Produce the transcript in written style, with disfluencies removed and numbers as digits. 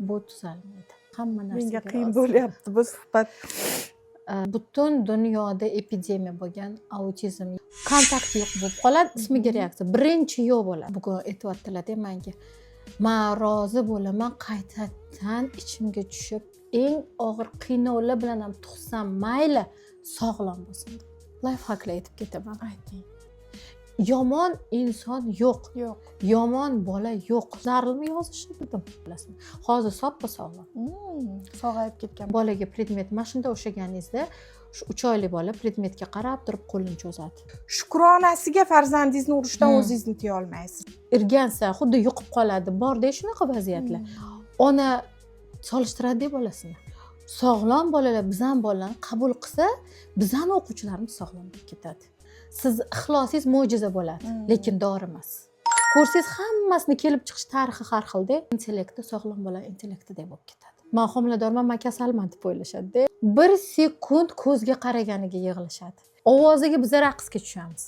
bu tuzalmaydi. Hamma narsaga Menga qiyin bo'lyapti bu suhbat. Butun dunyoda epidemiya bo'lgan autizm, kontakt yo'q bo'lib qoladi, ismiga reaksiya birinchi yo'q bo'ladi. Bugun aytyaptilar-da menga. Men rozi bo'laman, qaytadan ichimga tushib, eng og'ir qiynovlar bilan ham tug'sam mayli, sog'lom bo'lsin. Lifehacklar aytib ketaman. Ayting. Yomon inson yo'q. Yo'q. Yomon bola yo'q. Zarlmi yozishni bildim, bilasizmi? Hozir soppa sog'lom. Sog'ayib ketgan. Bolaga predmet mashinada o'shaganingizda shu 3 oylik bola predmetga qarab turib qo'lini cho'zadi. Shukronasiga farzandingizni urishdan o'zingizni tiya olmaysiz. Irgansa xuddi yuqib qoladi. Borda shunaqa vaziyatlar. Ona solishtiradi bolasini. Sog'lom bolalar bizdan bolalarni qabul qilsa, bizdan o'quvchilarimiz sog'lom bo'lib ketadi. Siz ixlosingiz mo'jiza bo'ladi, lekin dori emas. Ko'rsangiz hammasini kelib chiqish tarixi har xilda. Intellekti sog'lom bola intellektidek bo'lib ketadi. Men homiladorman, men kasalman deb o'ylashadi. 1 sekund ko'zga qaraganiga yig'lashadi. Ovoziga biz raqsga tushamiz.